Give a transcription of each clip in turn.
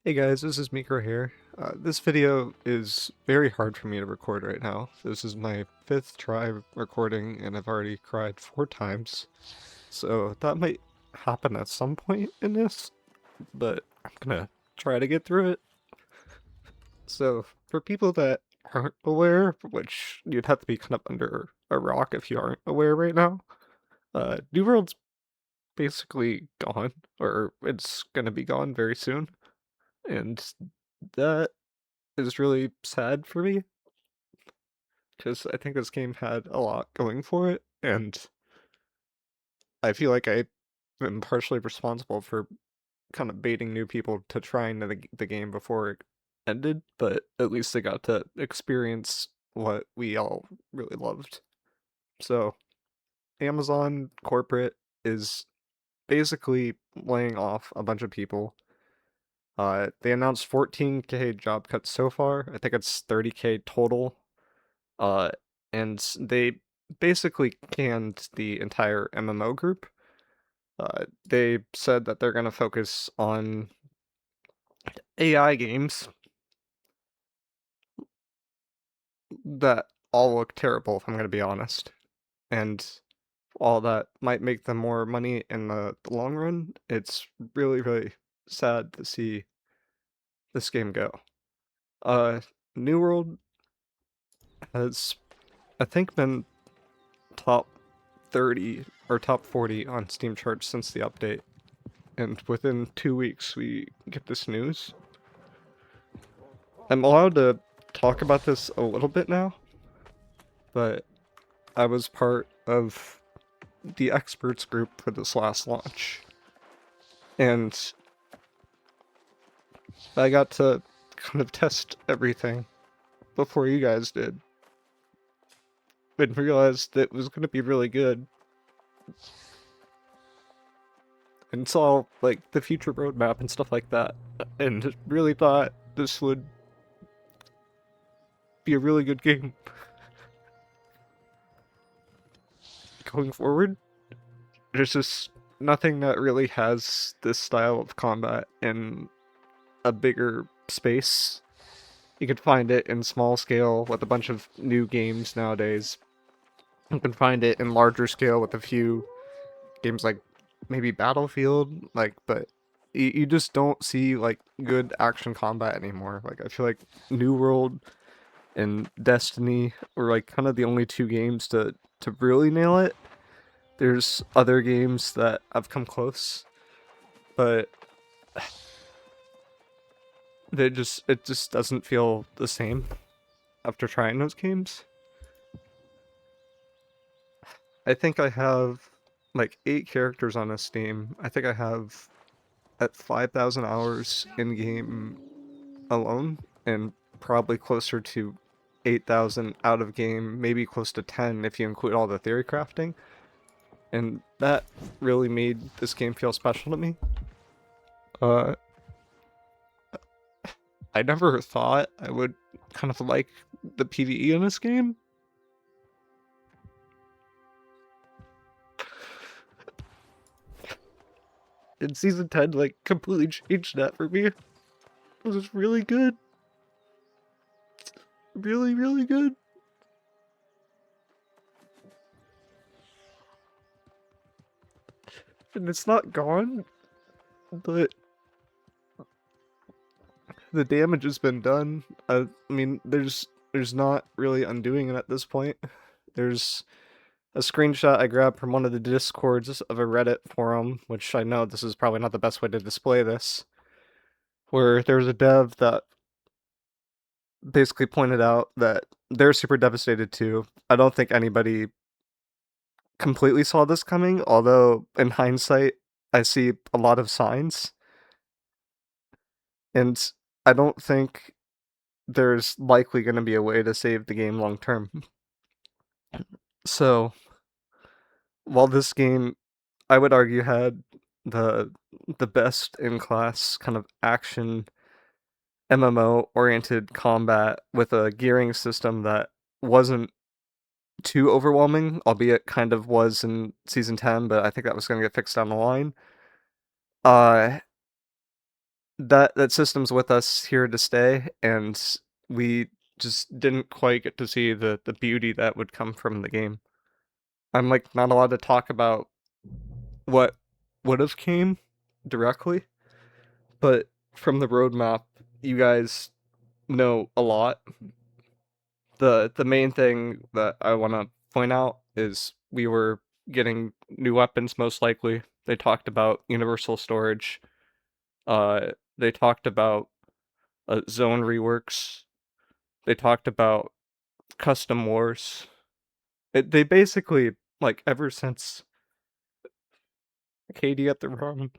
Hey guys, this is miicrow here. This video is very hard for me to record right now. This is my 5th try recording and I've already cried 4 times. So that might happen at some point in this, but I'm gonna try to get through it. So for people that aren't aware, which you'd have to be kind of under a rock if you aren't aware right now, New World's basically gone, or it's gonna be gone very soon. And that is really sad for me because I think this game had a lot going for it, and I feel like I am partially responsible for kind of baiting new people to try into the game before it ended, but at least they got to experience what we all really loved. So, Amazon corporate is basically laying off a bunch of people. They announced 14K job cuts so far. I think it's 30K total. Uh, and they basically canned the entire MMO group. They said that they're going to focus on AI games that all look terrible, if I'm going to be honest. And all that might make them more money in the long run, it's really, really sad to see this game go. Uh, New World has, I think, been top 30 or top 40 on Steam charts since the update. And within 2 weeks we get this news. I'm allowed to talk about this a little bit now, but I was part of the experts group for this last launch, and I got to kind of test everything before you guys did, and realized that it was going to be really good, and saw like the future roadmap and stuff like that, and really thought this would be a really good game going forward. There's just nothing that really has this style of combat in a bigger space. You can find it in small scale with a bunch of new games nowadays. You can find it in larger scale with a few games like maybe Battlefield, but you just don't see like good action combat anymore. Like I feel like New World and Destiny were like kind of the only two games to really nail it. There's other games that have come close, but it just doesn't feel the same after trying those games. I think I have like 8 characters on this Steam. I think I have at 5,000 hours in game alone, and probably closer to 8,000 out of game, maybe close to 10 if you include all the theory crafting. And that really made this game feel special to me. Uh, I never thought I would kind of like the PvE in this game. And Season 10, like, completely changed that for me. It was really good. Really, really good. And it's not gone, but the damage has been done. I mean, there's not really undoing it at this point. There's a screenshot I grabbed from one of the discords of a Reddit forum, which I know this is probably not the best way to display this, where there was a dev that basically pointed out that they're super devastated too. I don't think anybody completely saw this coming, although in hindsight, I see a lot of signs, and I don't think there's likely going to be a way to save the game long term. So, while this game, I would argue, had the the best in class kind of action MMO oriented combat with a gearing system that wasn't too overwhelming, albeit kind of was in season 10, but I think that was going to get fixed down the line. Uh that system's with us here to stay, and we just didn't quite get to see the beauty that would come from the game. I'm like not allowed to talk about what would have came directly, but from the roadmap, you guys know a lot. The main thing that I want to point out is we were getting new weapons most likely. They talked about universal storage. They talked about zone reworks. They talked about custom wars. They basically, like, ever since Katie got the run,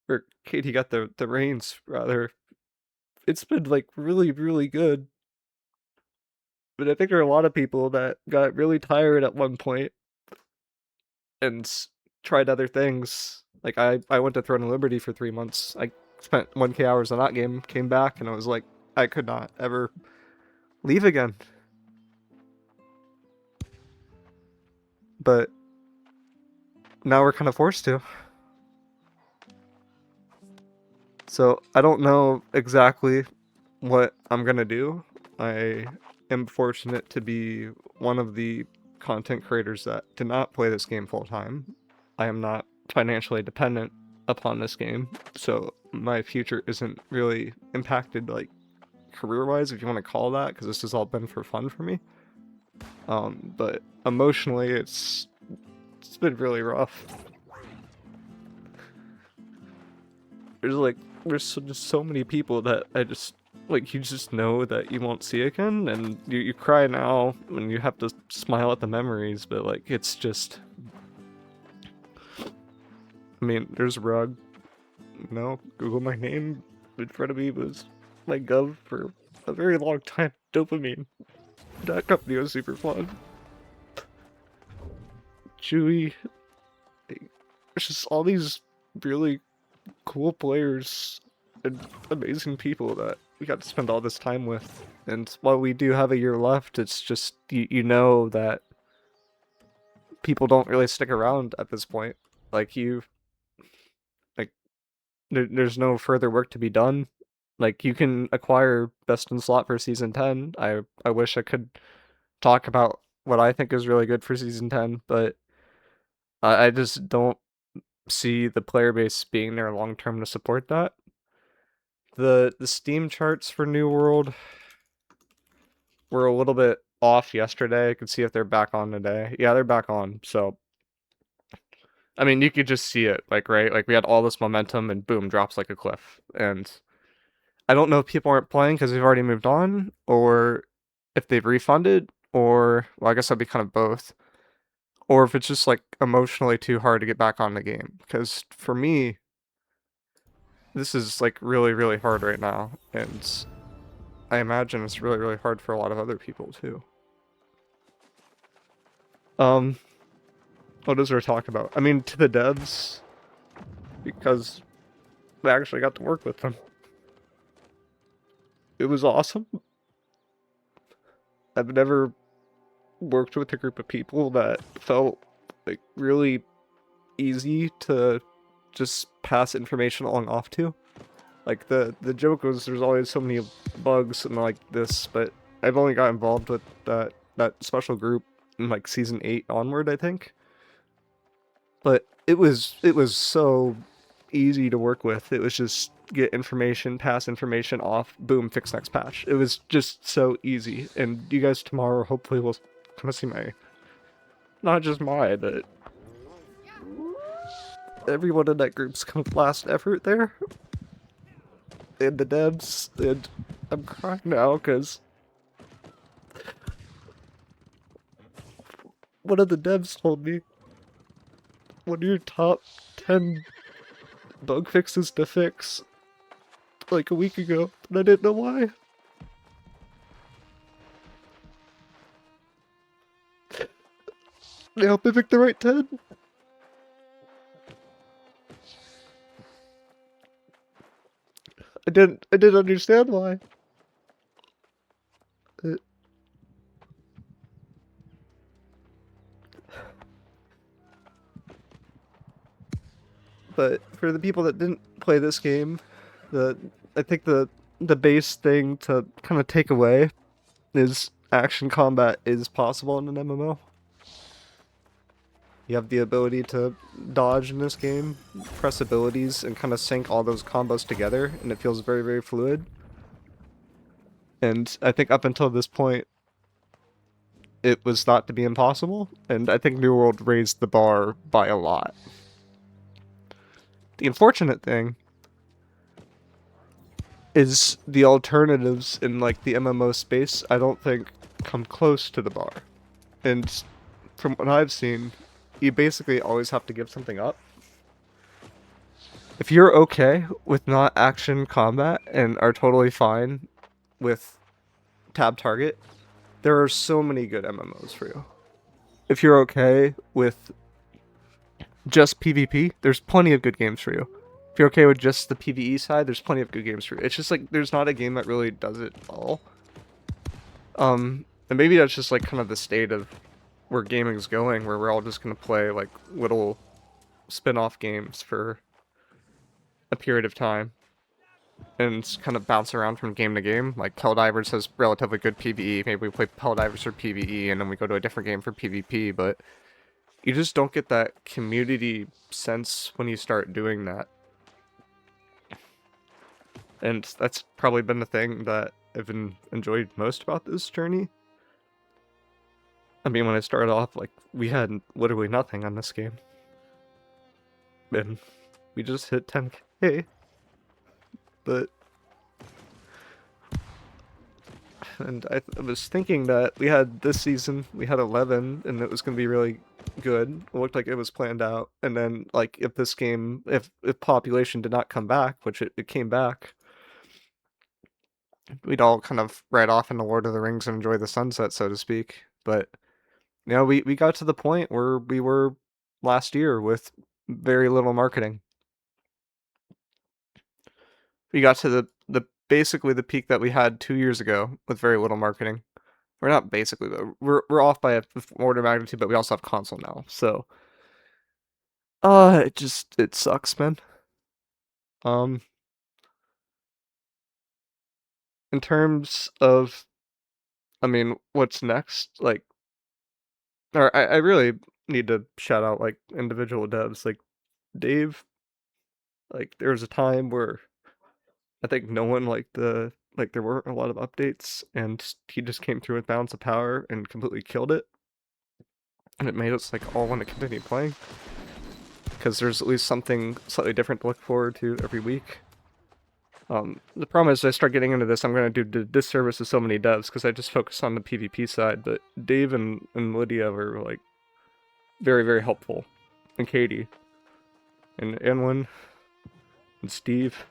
or Katie got the reins, rather, it's been, like, really, really good. But I think there are a lot of people that got really tired at one point and tried other things. Like, I went to Throne of Liberty for 3 months. I spent 1K hours on that game, came back, and I was like, I could not ever leave again. But now we're kind of forced to. So I don't know exactly what I'm gonna do. I am fortunate to be one of the content creators that did not play this game full time. I am not financially dependent upon this game, so my future isn't really impacted, like, career-wise, if you want to call that, because this has all been for fun for me. But emotionally, it's been really rough. There's so many people that I just, like, you just know that you won't see again, and you cry now and you have to smile at the memories, but, like, it's just, I mean, there's Rug. Google my name in front of me was my gov for a very long time. Dopamine. That company was super fun. Chewy. There's just all these really cool players and amazing people that we got to spend all this time with. And while we do have a year left, it's just, you know that people don't really stick around at this point. Like, like, there's no further work to be done. Like, you can acquire best in slot for season 10. I wish I could talk about what I think is really good for season 10, but I just don't see the player base being there long term to support that. The Steam charts for New World were a little bit off yesterday. I could see if they're back on today. Yeah, they're back on. So, I mean, you could just see it, like, right? Like, we had all this momentum and boom, drops like a cliff. And I don't know if people aren't playing because they've already moved on, or if they've refunded, or, well, I guess that'd be kind of both. Or if it's just, like, emotionally too hard to get back on the game. Because for me, this is, like, really, really hard right now. And I imagine it's really, really hard for a lot of other people too. What is there to talk about? I mean, to the devs, because I actually got to work with them. It was awesome. I've never worked with a group of people that felt, like, really easy to just pass information along off to. Like, the joke was there's always so many bugs and like this, but I've only got involved with that special group in, like, season 8 onward, I think. But it was so easy to work with. It was just get information, pass information off, boom, fix next patch. It was just so easy. And you guys tomorrow hopefully will kind of see my, not just my, but everyone in that group's kind of last effort there. And the devs, and I'm crying now because one of the devs told me one of your top 10 bug fixes to fix like a week ago, and I didn't know why. I hope I picked the right 10. I didn't understand why. But for the people that didn't play this game, the I think the base thing to kind of take away is action combat is possible in an MMO. You have the ability to dodge in this game, press abilities, and kind of sync all those combos together, and it feels very, very fluid. And I think up until this point, it was thought to be impossible, and I think New World raised the bar by a lot. The unfortunate thing is the alternatives in like the MMO space, I don't think come close to the bar. And from what I've seen, you basically always have to give something up. If you're okay with not action combat and are totally fine with tab target, there are so many good MMOs for you. If you're okay with just PvP, there's plenty of good games for you. If you're okay with just the PvE side, there's plenty of good games for you. It's just like there's not a game that really does it all. And maybe that's just like kind of the state of where gaming's going, where we're all just gonna play like little spin-off games for a period of time and kind of bounce around from game to game. Like Helldivers has relatively good PvE. Maybe we play Helldivers for PvE and then we go to a different game for PvP, but you just don't get that community sense when you start doing that. And that's probably been the thing that I've enjoyed most about this journey. I mean, when I started off, like, we had literally nothing on this game. And we just hit 10k. But... And I was thinking that we had this season, we had 11, and it was going to be really good. It looked like it was planned out. And then, like, if this game, if population did not come back, which it came back, we'd all kind of ride off into Lord of the Rings and enjoy the sunset, so to speak. But, you know, we got to the point where we were last year with very little marketing. We got to the basically the peak that we had 2 years ago with very little marketing. We're not basically, but we're off by a order of magnitude, but we also have console now, so it sucks, man. Um, in terms of, I mean, what's next? Like, or I really need to shout out like individual devs, like Dave. Like, there was a time where I think no one liked like there weren't a lot of updates, and he just came through with Balance of Power and completely killed it. And it made us like all want to continue playing because there's at least something slightly different to look forward to every week. The problem is, as I start getting into this, I'm going to do disservice to so many devs because I just focus on the PvP side. But Dave and Lydia were like very, very helpful, and Katie, and Anwin, and Steve,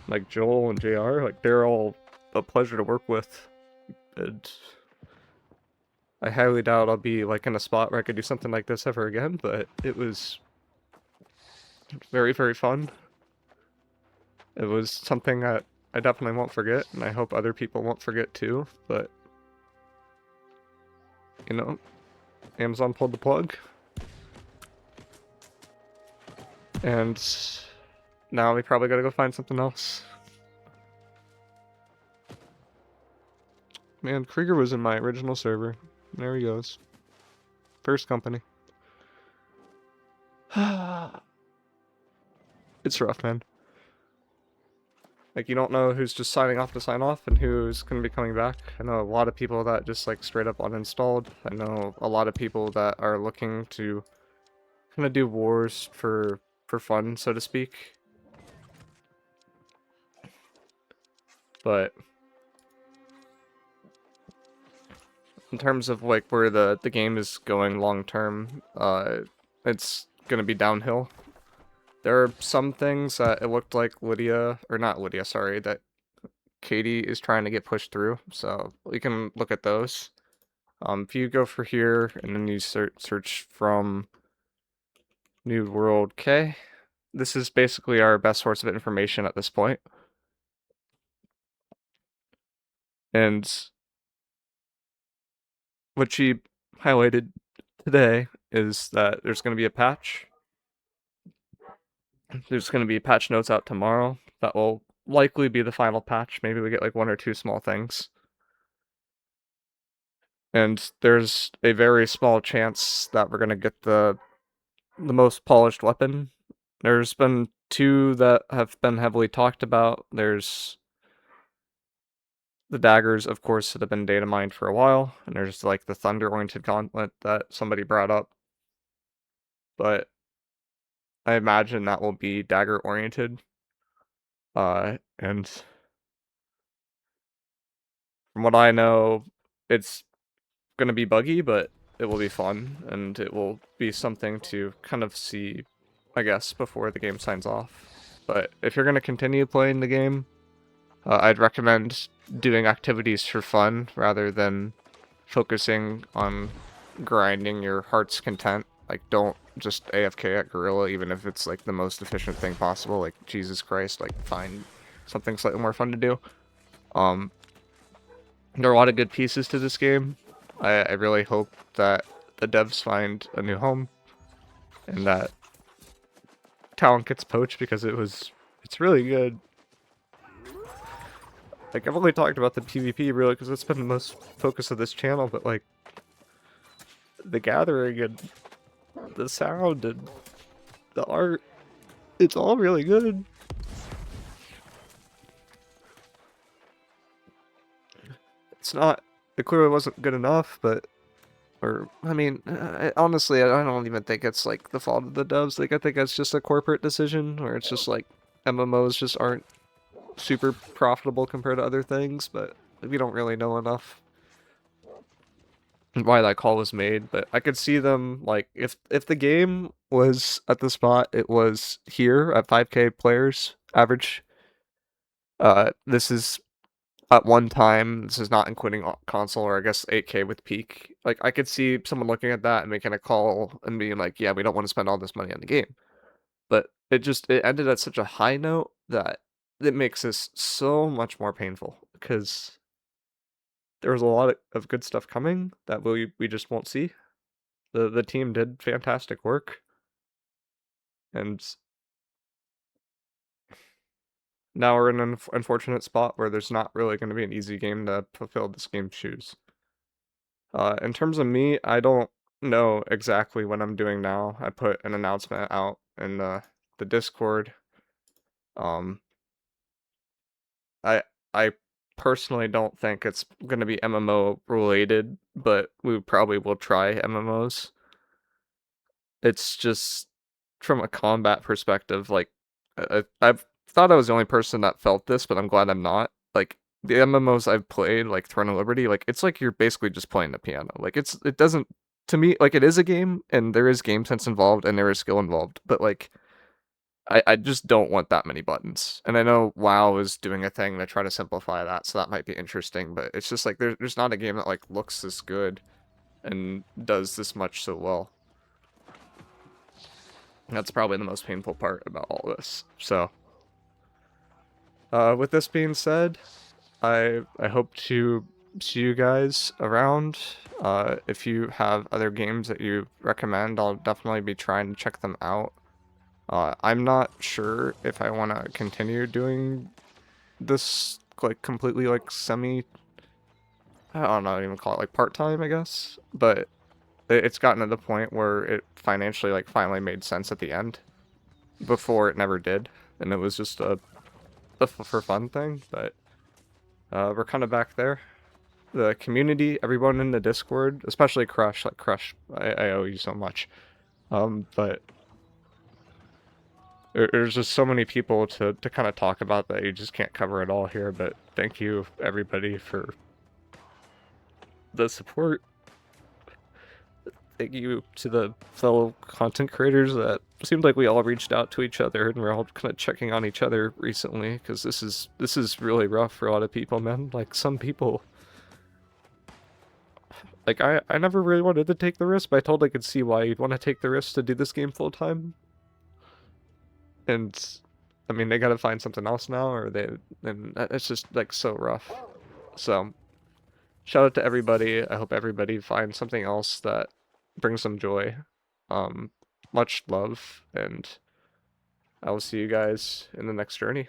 like Joel and JR, like they're all a pleasure to work with. And I highly doubt I'll be like in a spot where I could do something like this ever again, but it was very, very fun. It was something that I definitely won't forget, and I hope other people won't forget too, but, you know, Amazon pulled the plug. And now we probably gotta go find something else. Man, Krieger was in my original server. There he goes. First company. It's rough, man. Like, you don't know who's just signing off to sign off and who's going to be coming back. I know a lot of people that just, like, straight up uninstalled. I know a lot of people that are looking to kind of do wars for fun, so to speak. But in terms of, like, where the game is going long-term, it's going to be downhill. There are some things that it looked like Lydia, or not Lydia, sorry, that Katie is trying to get pushed through, so we can look at those. If you go for here, and then you search from New World K, this is basically our best source of information at this point. And what she highlighted today is that there's going to be a patch. There's going to be patch notes out tomorrow that will likely be the final patch. Maybe we get like one or two small things. And there's a very small chance that we're gonna get the most polished weapon. There's been two that have been heavily talked about. There's the daggers, of course, that have been data mined for a while, and there's like the thunder-oriented gauntlet that somebody brought up. But I imagine that will be dagger-oriented. And from what I know, it's gonna be buggy, but it will be fun, and it will be something to kind of see, I guess, before the game signs off. But if you're gonna continue playing the game, I'd recommend doing activities for fun rather than focusing on grinding your heart's content. Like, don't just AFK at Gorilla, even if it's like the most efficient thing possible. Like, Jesus Christ, like find something slightly more fun to do. Um, there are a lot of good pieces to this game. I really hope that the devs find a new home and that talent gets poached because it's really good. Like, I've only talked about the PvP really because it's been the most focus of this channel, but like the gathering and the sound and the art, it's all really good. It's not, it clearly wasn't good enough, but, or, I mean, honestly, I don't even think it's like the fault of the devs. Like, I think it's just a corporate decision where it's just like MMOs just aren't super profitable compared to other things, but we don't really know enough why that call was made. But I could see them, like, if the game was at the spot it was here at 5k players average, this is at one time, this is not including console, or I guess 8k with peak. Like, I could see someone looking at that and making a call and being like, yeah, we don't want to spend all this money on the game. But it ended at such a high note that it makes this so much more painful because there was a lot of good stuff coming that we just won't see. The team did fantastic work, and now we're in an unfortunate spot where there's not really going to be an easy game to fulfill this game's shoes. In terms of me, I don't know exactly what I'm doing now. I put an announcement out in the Discord. Um, I I personally don't think it's gonna be MMO related, but we probably will try MMOs. It's just from a combat perspective, like I've thought I was the only person that felt this, but I'm glad I'm not. Like the MMOs I've played, like Throne of Liberty, like it's like you're basically just playing the piano. Like it doesn't, to me, like it is a game and there is game sense involved and there is skill involved, but like I just don't want that many buttons. And I know WoW is doing a thing to try to simplify that, so that might be interesting, but it's just like there's not a game that like looks this good and does this much so well. That's probably the most painful part about all this. So, with this being said, I hope to see you guys around. If you have other games that you recommend, I'll definitely be trying to check them out. I'm not sure if I want to continue doing this, like, completely, like, I don't know, even call it, like, part-time, I guess, but it's gotten to the point where it financially, like, finally made sense at the end. Before, it never did, and it was just a for fun thing, but we're kind of back there. The community, everyone in the Discord, especially Crush, like, Crush, I owe you so much, but there's just so many people to kind of talk about that you just can't cover it all here, but thank you everybody for the support. Thank you to the fellow content creators that seemed like we all reached out to each other and we're all kind of checking on each other recently, because this is really rough for a lot of people, man. Like, some people, like, I never really wanted to take the risk, but I totally could see why you'd want to take the risk to do this game full time. And I mean, they gotta find something else now, or and it's just like so rough. So shout out to everybody. I hope everybody finds something else that brings them joy. Much love, and I will see you guys in the next journey.